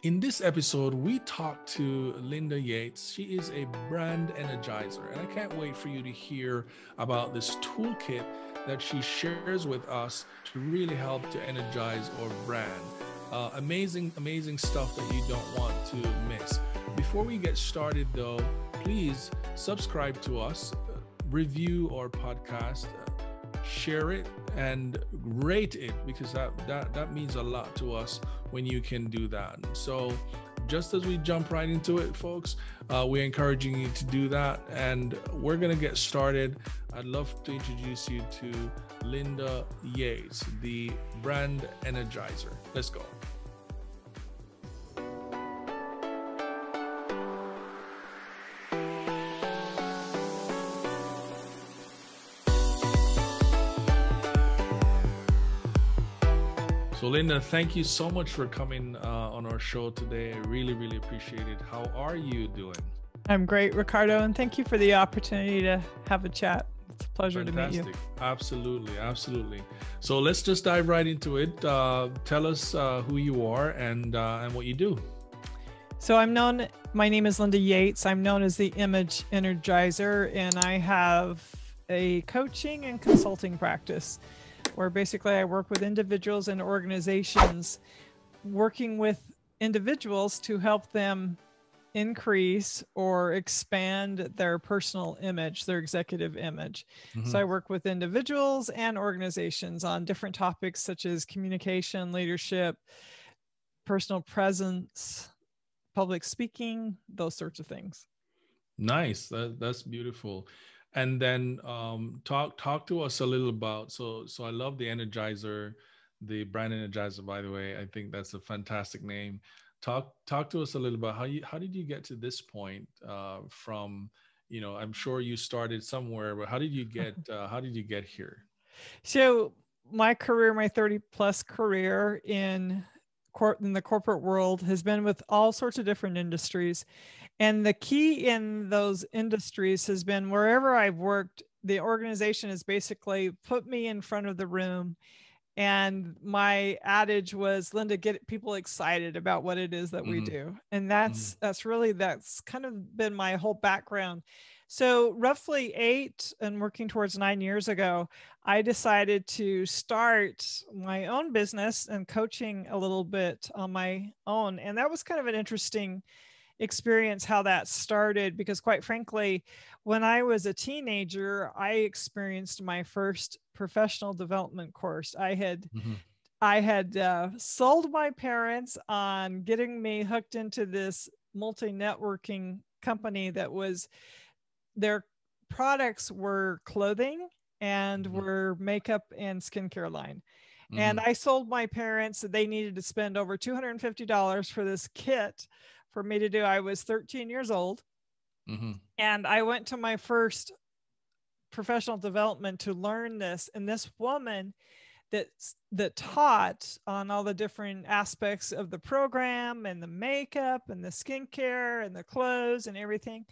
In this episode, we talked to Linda Yates. She is a brand energizer, and I can't wait for you to hear about this toolkit that she shares with us to really help to energize our brand. Amazing stuff that you don't want to miss. Before we get started, though, please subscribe to us, review our podcast, share it, and rate it, because that means a lot to us when you can do that. So just as we jump right into it, folks, we're encouraging you to do that, and we're going to get started. I'd love to introduce you to Linda Yates, the brand energizer. Let's go. So Linda, thank you so much for coming on our show today. I really appreciate it. How are you doing? I'm great, Ricardo, and thank you for the opportunity to have a chat. It's a pleasure to meet you. Absolutely. So let's just dive right into it. Tell us who you are and what you do. So my name is Linda Yates. I'm known as the Image Energizer, and I have a coaching and consulting practice where basically I work with individuals and organizations, working with individuals to help them increase or expand their personal image, their executive image. So I work with individuals and organizations on different topics such as communication, leadership, personal presence, public speaking, those sorts of things. Nice. That's beautiful. And then talk to us a little about, so I love the Energizer, the brand Energizer, by the way. I think that's a fantastic name. Talk to us a little about how did you get to this point from, I'm sure you started somewhere, but how did you get here? So my 30 plus career in the corporate world has been with all sorts of different industries. And the key in those industries has been wherever I've worked, the organization has basically put me in front of the room. And my adage was, Linda, get people excited about what it is that we do. And that's kind of been my whole background. So roughly 8 and working towards 9 years ago, I decided to start my own business and coaching a little bit on my own. And that was kind of an interesting experience how that started, because quite frankly, when I was a teenager, I experienced my first professional development course. I had sold my parents on getting me hooked into this multi-networking company that was, their products were clothing and were makeup and skincare line. And I sold my parents that they needed to spend over $250 for this kit for me to do. I was 13 years old. And I went to my first professional development to learn this. And this woman that taught on all the different aspects of the program and the makeup and the skincare and the clothes and everything,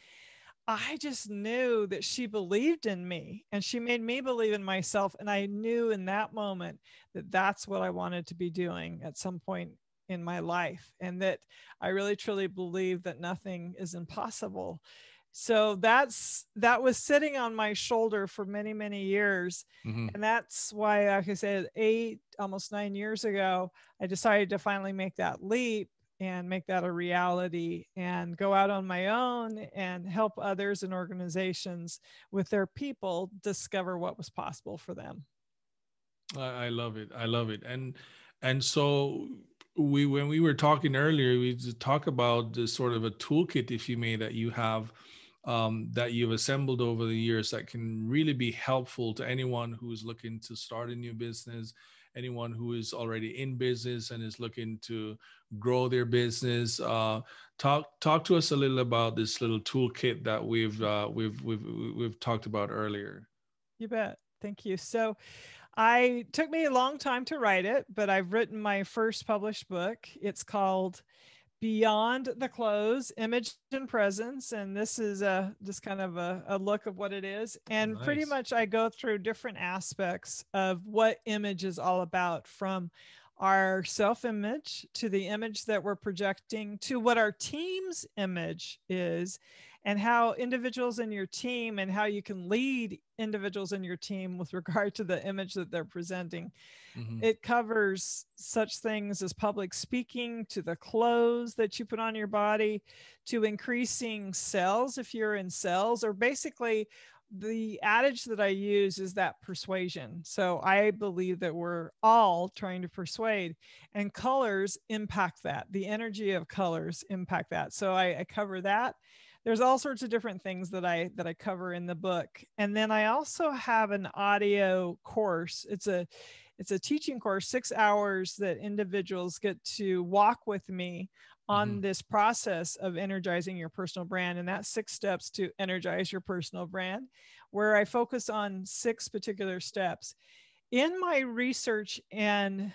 I just knew that she believed in me, and she made me believe in myself. And I knew in that moment that that's what I wanted to be doing at some point in my life, and that I really truly believe that nothing is impossible. So that was sitting on my shoulder for many years. And that's why, like I said, almost 9 years ago, I decided to finally make that leap and make that a reality and go out on my own and help others and organizations with their people discover what was possible for them. I love it. And so when we were talking earlier, we just talk about this sort of a toolkit, if you may, that you have, that you've assembled over the years that can really be helpful to anyone who's looking to start a new business, anyone who is already in business and is looking to grow their business. Talk to us a little about this little toolkit that we've talked about earlier. You bet. Thank you. So took me a long time to write it, but I've written my first published book. It's called Beyond the Clothes, Image and Presence. And this is just kind of a look of what it is. And Nice. Pretty much I go through different aspects of what image is all about, from our self-image to the image that we're projecting to what our team's image is, and how individuals in your team and how you can lead individuals in your team with regard to the image that they're presenting. Mm-hmm. It covers such things as public speaking, to the clothes that you put on your body, to increasing sales if you're in sales, or basically the adage that I use is that persuasion. So I believe that we're all trying to persuade, and colors impact that. The energy of colors impact that. So I cover that. There's all sorts of different things that I cover in the book. And then I also have an audio course. It's a teaching course, 6 hours, that individuals get to walk with me on this process of energizing your personal brand. And that's 6 steps to energize your personal brand, where I focus on 6 particular steps. In my research and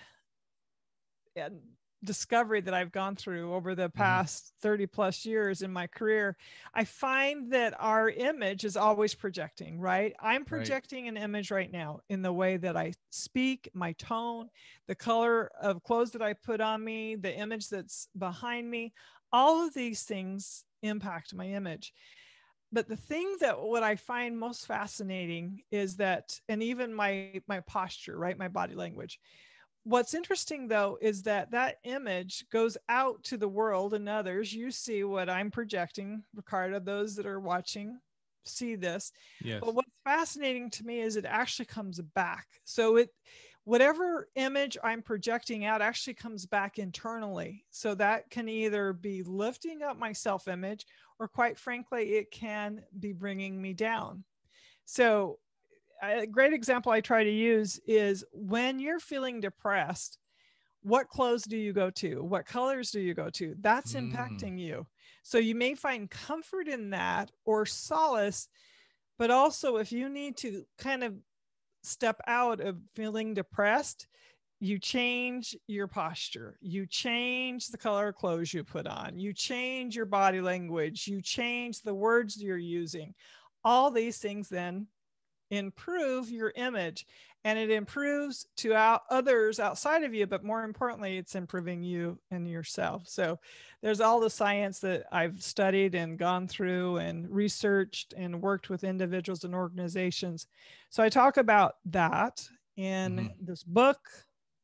discovery that I've gone through over the past 30 plus years in my career, I find that our image is always projecting, right? I'm projecting an image right now in the way that I speak, my tone, the color of clothes that I put on me, the image that's behind me. All of these things impact my image. But the thing that what I find most fascinating is that, and even my posture, right? My body language. What's interesting, though, is that that image goes out to the world and others. You see what I'm projecting, Ricardo. Those that are watching see this. Yes. But what's fascinating to me is it actually comes back. So whatever image I'm projecting out actually comes back internally. So that can either be lifting up my self-image, or quite frankly, it can be bringing me down. So a great example I try to use is when you're feeling depressed, what clothes do you go to? What colors do you go to? That's impacting you. So you may find comfort in that or solace, but also if you need to kind of step out of feeling depressed, you change your posture, you change the color of clothes you put on, you change your body language, you change the words you're using. All these things then improve your image, and it improves to others outside of you, but more importantly, it's improving you and yourself. So there's all the science that I've studied and gone through and researched and worked with individuals and organizations. So I talk about that in this book.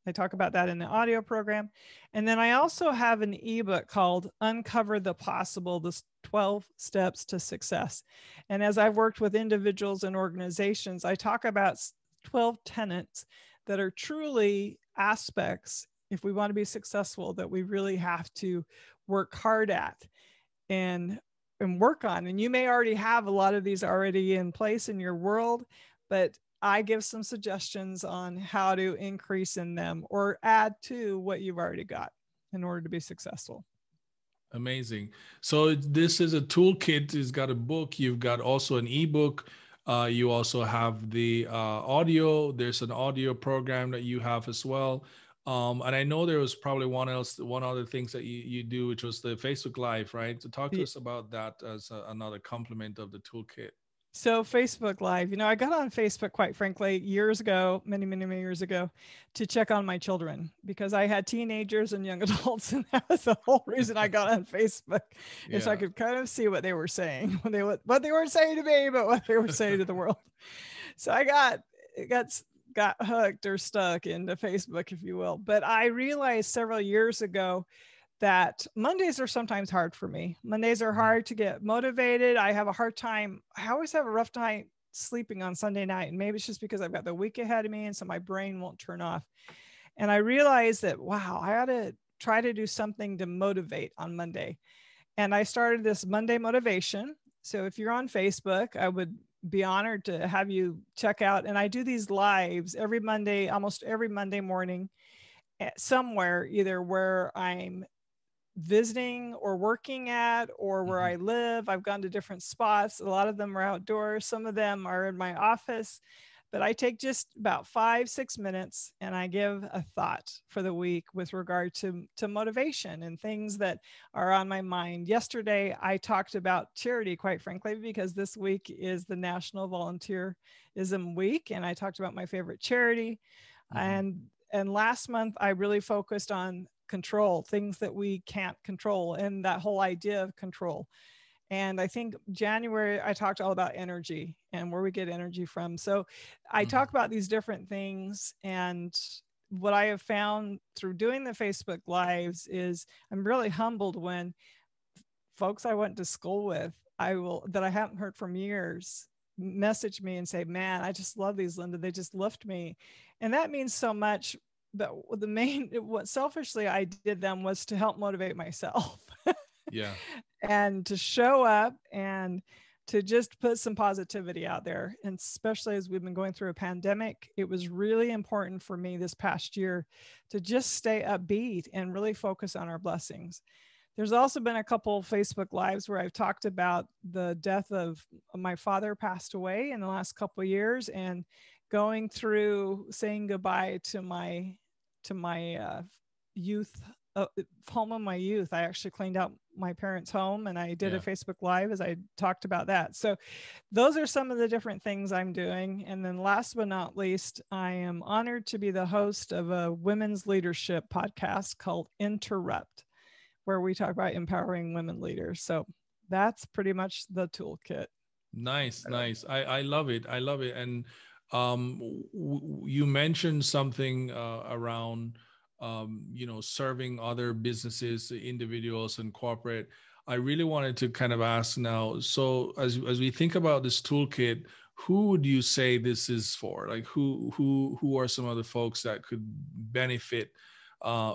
I talk about that in the audio program. And then I also have an ebook called Uncover the Possible, the 12 Steps to Success. And as I've worked with individuals and organizations, I talk about 12 tenets that are truly aspects, if we want to be successful, that we really have to work hard at and work on. And you may already have a lot of these already in place in your world, but I give some suggestions on how to increase in them or add to what you've already got in order to be successful. Amazing. So this is a toolkit. It's got a book. You've got also an ebook. You also have the audio. There's an audio program that you have as well. And I know there was probably one other things that you do, which was the Facebook Live, right? So talk to us about that as another complement of the toolkit. So Facebook Live, I got on Facebook, quite frankly, years ago, many, many, many years ago, to check on my children because I had teenagers and young adults. And that was the whole reason I got on Facebook, is I could kind of see what they were saying, what they weren't saying to me, but what they were saying to the world. So I got hooked or stuck into Facebook, if you will. But I realized several years ago that Mondays are sometimes hard for me. Mondays are hard to get motivated. I have a hard time. I always have a rough time sleeping on Sunday night. And maybe it's just because I've got the week ahead of me. And so my brain won't turn off. And I realized that, wow, I ought to try to do something to motivate on Monday. And I started this Monday motivation. So if you're on Facebook, I would be honored to have you check out. And I do these lives every Monday, almost every Monday morning, somewhere, either where I'm visiting or working at or where I live. I've gone to different spots. A lot of them are outdoors. Some of them are in my office, but I take just about 5-6 minutes and I give a thought for the week with regard to motivation and things that are on my mind. Yesterday, I talked about charity, quite frankly, because this week is the National Volunteerism Week. And I talked about my favorite charity. And And last month, I really focused on control, things that we can't control, and that whole idea of control. And I think January, I talked all about energy and where we get energy from. So I talk about these different things. And what I have found through doing the Facebook Lives is I'm really humbled when folks I went to school with, that I haven't heard from years, message me and say, man, I just love these, Linda. They just lift me. And that means so much. But what selfishly I did them was to help motivate myself. Yeah. And to show up and to just put some positivity out there. And especially as we've been going through a pandemic, it was really important for me this past year to just stay upbeat and really focus on our blessings. There's also been a couple of Facebook Lives where I've talked about the death of my father, passed away in the last couple of years, and going through saying goodbye to my youth, home of my youth. I actually cleaned out my parents' home, and I did a Facebook Live as I talked about that. So those are some of the different things I'm doing. And then last but not least, I am honored to be the host of a women's leadership podcast called Interrupt, where we talk about empowering women leaders. So that's pretty much the toolkit. Nice. I love it. I love it. And you mentioned something around serving other businesses, individuals, and corporate. I really wanted to kind of ask now, so as we think about this toolkit, who would you say this is for? Like who are some of the folks that could benefit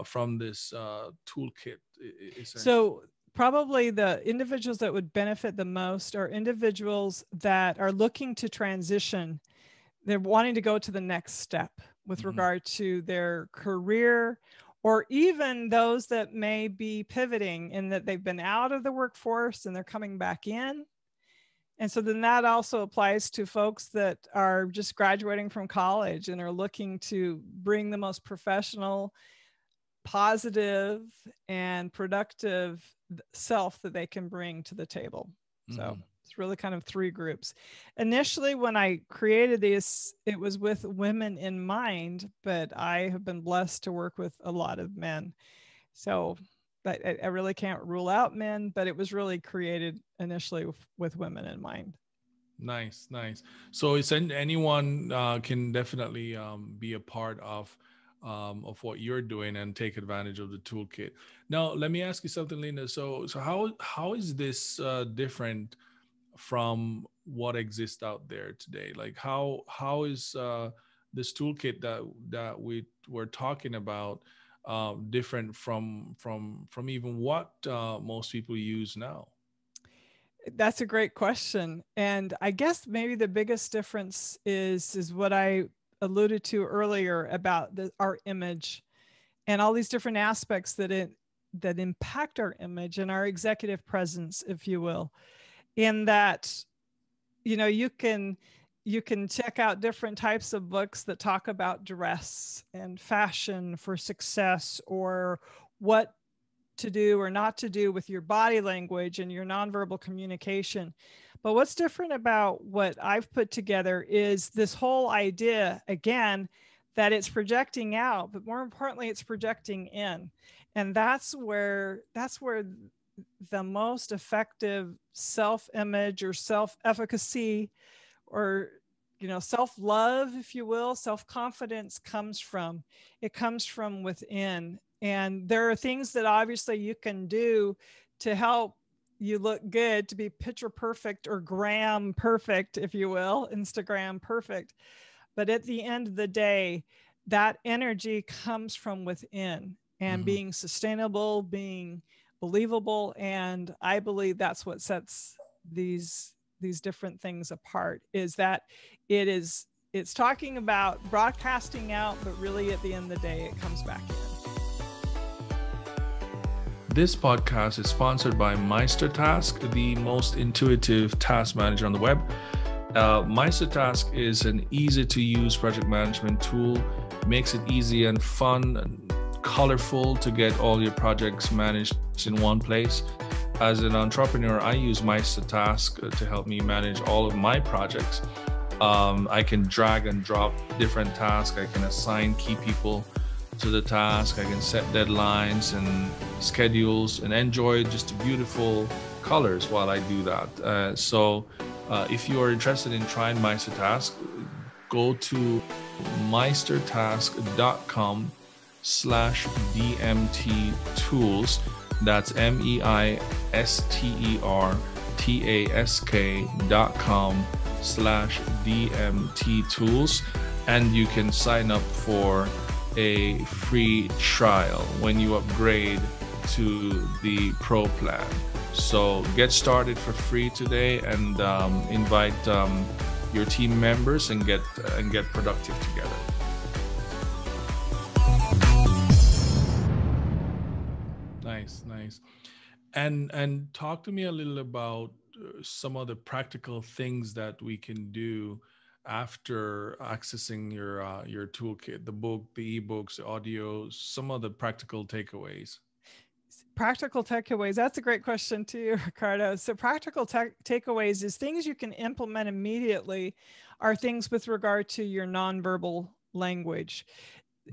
from this toolkit? So probably the individuals that would benefit the most are individuals that are looking to transition. They're wanting to go to the next step with regard to their career, or even those that may be pivoting in that they've been out of the workforce and they're coming back in. And so then that also applies to folks that are just graduating from college and are looking to bring the most professional, positive, and productive self that they can bring to the table. So it's really kind of three groups. Initially, when I created these, it was with women in mind, but I have been blessed to work with a lot of men. So I really can't rule out men, but it was really created initially with women in mind. Nice. So it's anyone can definitely be a part of what you're doing and take advantage of the toolkit. Now, let me ask you something, Linda. So how is this different from what exists out there today? Like how is this toolkit that we're talking about different from even what most people use now? That's a great question. And I guess maybe the biggest difference is what I alluded to earlier about our image and all these different aspects that impact our image and our executive presence, if you will. In that, you can check out different types of books that talk about dress and fashion for success, or what to do or not to do with your body language and your nonverbal communication. But what's different about what I've put together is this whole idea, again, that it's projecting out, but more importantly, it's projecting in. And that's where the most effective self-image or self-efficacy or, self-love, if you will, self-confidence comes from. It comes from within. And there are things that obviously you can do to help you look good, to be picture perfect or gram perfect, if you will, Instagram perfect. But at the end of the day, that energy comes from within and being sustainable, being believable. And I believe that's what sets these different things apart, is that it's talking about broadcasting out, but really at the end of the day, it comes back in. This podcast is sponsored by MeisterTask, the most intuitive task manager on the web. MeisterTask is an easy-to-use project management tool. Makes it easy and fun and colorful to get all your projects managed in one place. As an entrepreneur, I use MeisterTask to help me manage all of my projects. I can drag and drop different tasks. I can assign key people to the task. I can set deadlines and schedules and enjoy just the beautiful colors while I do that. If you are interested in trying Meistertask, go to meistertask.com/DMT tools. That's meistertask.com/DMT tools. And you can sign up for a free trial when you upgrade to the Pro plan. So get started for free today, and invite your team members and get productive together. Nice. And talk to me a little about some of the practical things that we can do after accessing your toolkit, the book, the ebooks, the audio, some of the practical takeaways. Practical takeaways. That's a great question too, Ricardo. So practical takeaways is things you can implement immediately are things with regard to your nonverbal language.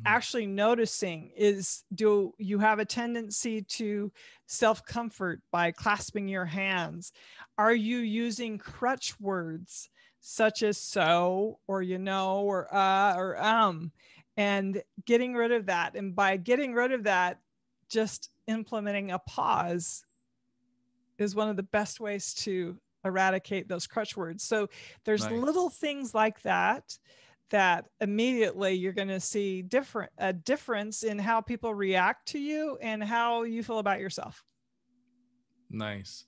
Actually noticing is, do you have a tendency to self-comfort by clasping your hands? Are you using crutch words such as so, or or and getting rid of that? And by getting rid of that, just implementing a pause is one of the best ways to eradicate those crutch words. So there's little things like that immediately you're going to see a difference in how people react to you and how you feel about yourself. Nice.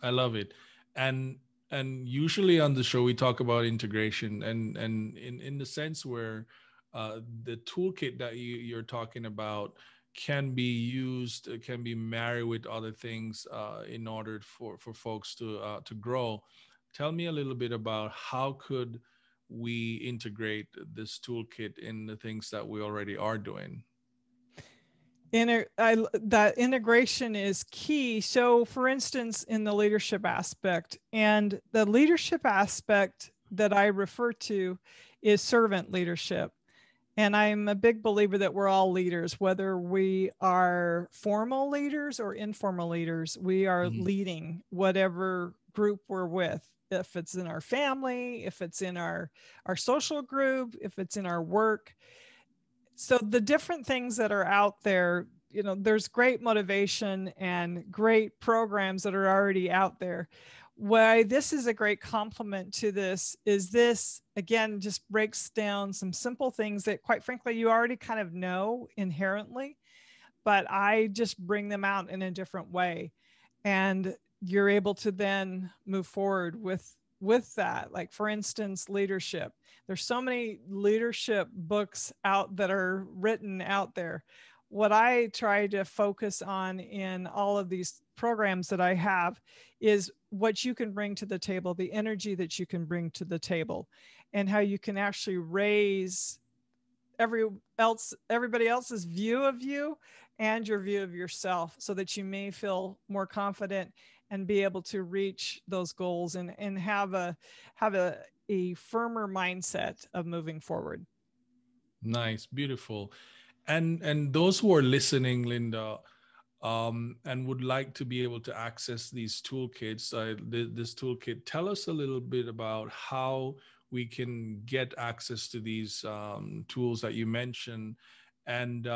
I love it. And usually on the show we talk about integration, and in the sense where the toolkit that you're talking about can be used, can be married with other things in order for folks to grow. Tell me a little bit about how could we integrate this toolkit in the things that we already are doing. That integration is key. So for instance, in the leadership aspect, and the leadership aspect that I refer to is servant leadership. And I'm a big believer that we're all leaders, whether we are formal leaders or informal leaders. We are leading whatever group we're with. If it's in our family, if it's in our social group, if it's in our work. So the different things that are out there, there's great motivation and great programs that are already out there. Why this is a great complement to this is this, again, just breaks down some simple things that, quite frankly, you already kind of know inherently, but I just bring them out in a different way. And you're able to then move forward with that. Like, for instance, leadership. There's so many leadership books out that are written out there. What I try to focus on in all of these programs that I have is what you can bring to the table, the energy that you can bring to the table, and how you can actually raise everybody else's view of you and your view of yourself, so that you may feel more confident and be able to reach those goals and have a firmer mindset of moving forward. Nice, beautiful. And those who are listening, Linda, and would like to be able to access these toolkits, this toolkit, tell us a little bit about how we can get access to these tools that you mentioned, and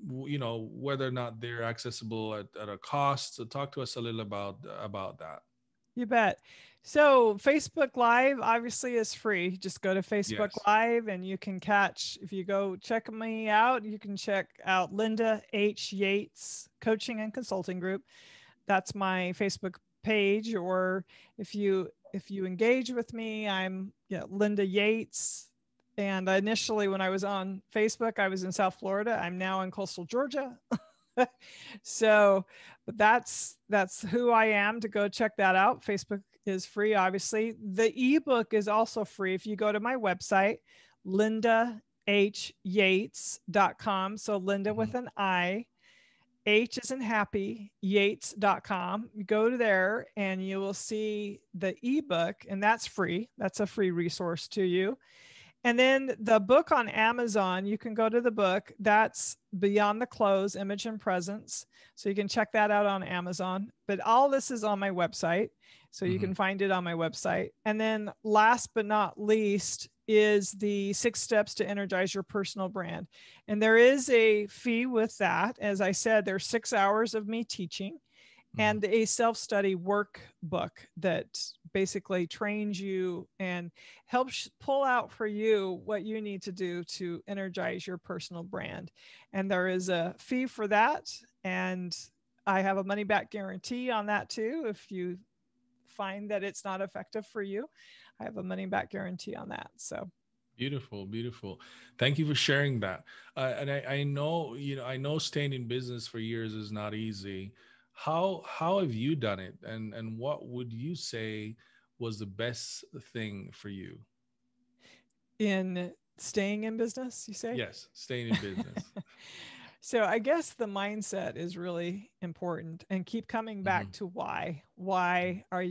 whether or not they're accessible at a cost. So talk to us a little about that. You bet. So Facebook Live obviously is free. Just go to Facebook Live and you can catch, if you go check me out, you can check out Linda H. Yates Coaching and Consulting Group. That's my Facebook page. Or if you engage with me, I'm Linda Yates. And initially when I was on Facebook, I was in South Florida. I'm now in coastal Georgia. So that's who I am. To go check that out. Facebook is free, obviously. The ebook is also free if you go to my website, lindahyates.com. So Linda with an I, H is in happy, Yates.com. You go to there and you will see the ebook, and that's free. That's a free resource to you. And then the book on Amazon, you can go to the book. That's Beyond the Close, Image and Presence. So you can check that out on Amazon. But all this is on my website. So you Hmm. can find it on my website. And then last but not least is the 6 steps to energize your personal brand. And there is a fee with that. As I said, there's 6 hours of me teaching Hmm. and a self-study workbook that basically trains you and helps pull out for you what you need to do to energize your personal brand. And there is a fee for that. And I have a money back guarantee on that too. If you find that it's not effective for you, I have a money back guarantee on that. So Beautiful, beautiful. Thank you for sharing that. And I know, I know staying in business for years is not easy. How have you done it? And what would you say was the best thing for you? in staying in business, you say? Yes, staying in business. So I guess the mindset is really important and keep coming back Hmm. to why. Why have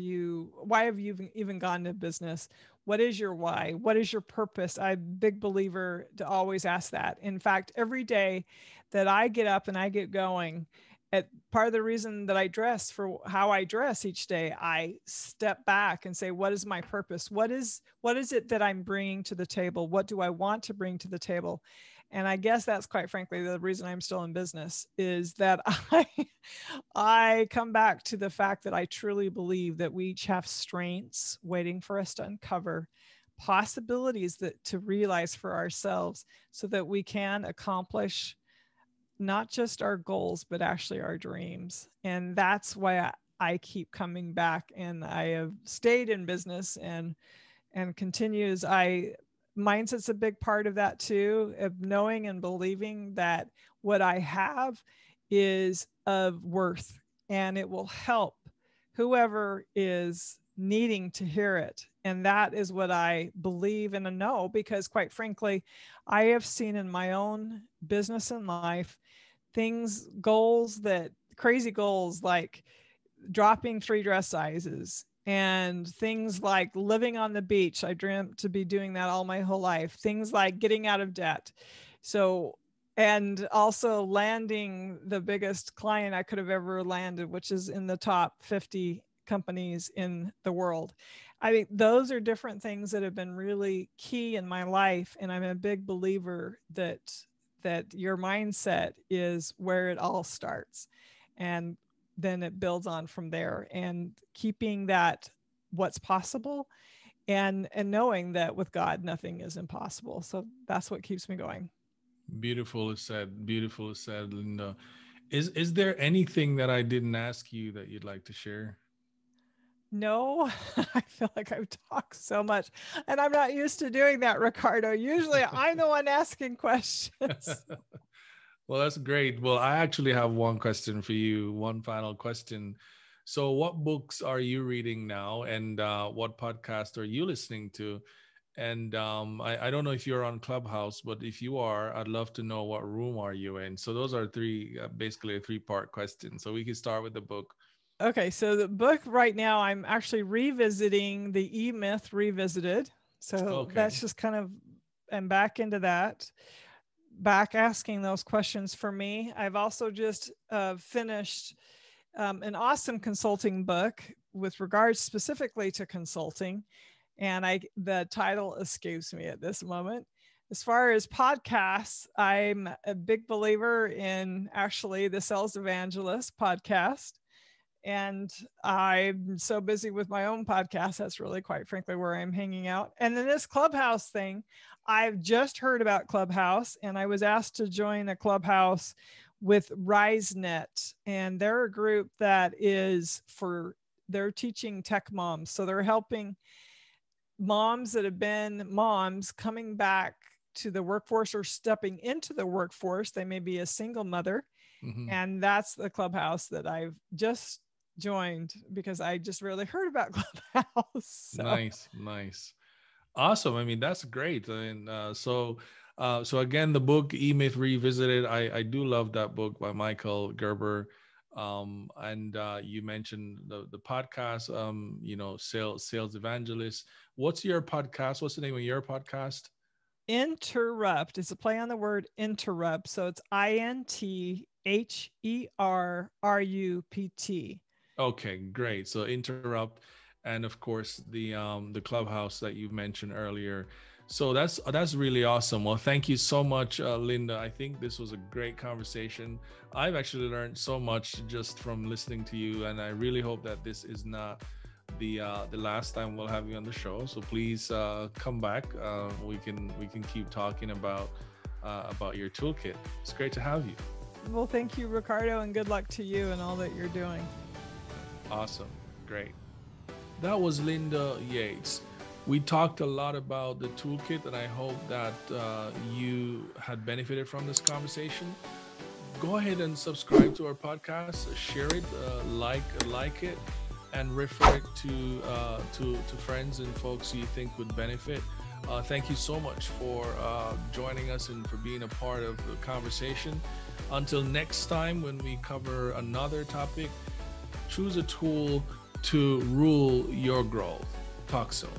you even gone to business? What is your why? What is your purpose? I'm a big believer to always ask that. In fact, every day that I get up and I get going, at part of the reason that I dress for how I dress each day, I step back and say, what is my purpose? What is it that I'm bringing to the table? What do I want to bring to the table? And I guess that's quite frankly the reason I'm still in business is that I come back to the fact that I truly believe that we each have strengths waiting for us to uncover, possibilities that to realize for ourselves so that we can accomplish not just our goals but actually our dreams. And that's why I keep coming back, and I have stayed in business and continues. I Mindset's a big part of that too, of knowing and believing that what I have is of worth and it will help whoever is needing to hear it. And that is what I believe and know, because quite frankly, I have seen in my own business and life things, goals, that crazy goals like dropping 3 dress sizes and things like living on the beach. I dreamt to be doing that all my whole life. Things like getting out of debt. So, and also landing the biggest client I could have ever landed, which is in the top 50 companies in the world. I think those are different things that have been really key in my life. And I'm a big believer that your mindset is where it all starts. And then it builds on from there, and keeping that what's possible, and knowing that with God nothing is impossible. So that's what keeps me going. Beautiful is said. Beautiful is said, Linda. Is there anything that I didn't ask you that you'd like to share? No, I feel like I've talked so much and I'm not used to doing that, Ricardo. Usually I'm the one asking questions. Well, that's great. Well, I actually have one question for you, one final question. So, what books are you reading now, and what podcast are you listening to? And I don't know if you're on Clubhouse, but if you are, I'd love to know what room are you in. So, those are three, basically a three-part question. So, we can start with the book. Okay, so the book right now, I'm actually revisiting the E-Myth Revisited. So Okay. that's just kind of, I'm back into that, back asking those questions for me. I've also just finished an awesome consulting book with regards specifically to consulting. And the title escapes me at this moment. As far as podcasts, I'm a big believer in actually the Sales Evangelist podcast, and I'm so busy with my own podcast. That's really, quite frankly, where I'm hanging out. And then this Clubhouse thing, I've just heard about Clubhouse, and I was asked to join a Clubhouse with RiseNet, and they're a group that is for, they're teaching tech moms. So they're helping moms that have been moms coming back to the workforce or stepping into the workforce. They may be a single mother, Hmm. and that's the Clubhouse that I've just joined because I just really heard about Clubhouse. So Nice, nice. Awesome. I mean, that's great. And so again, the book E Myth Revisited. I do love that book by Michael Gerber. And you mentioned the podcast. Sales evangelist. What's your podcast? What's the name of your podcast? Interrupt. It's a play on the word interrupt. So it's INTHERRUPT. Okay, great. So interrupt, and of course the clubhouse that you mentioned earlier. So that's really awesome. Well, thank you so much, Linda. I think this was a great conversation. I've actually learned so much just from listening to you, and I really hope that this is not the last time we'll have you on the show. So please come back. We can keep talking about your toolkit. It's great to have you. Well, thank you, Ricardo, and good luck to you and all that you're doing. Awesome. Great. That was Linda Yates. We talked a lot about the toolkit, and I hope that you had benefited from this conversation. Go ahead and subscribe to our podcast, share it, like it, and refer it to friends and folks you think would benefit. Thank you so much for joining us and for being a part of the conversation. Until next time, when we cover another topic, choose a tool to rule your growth. Talk soon.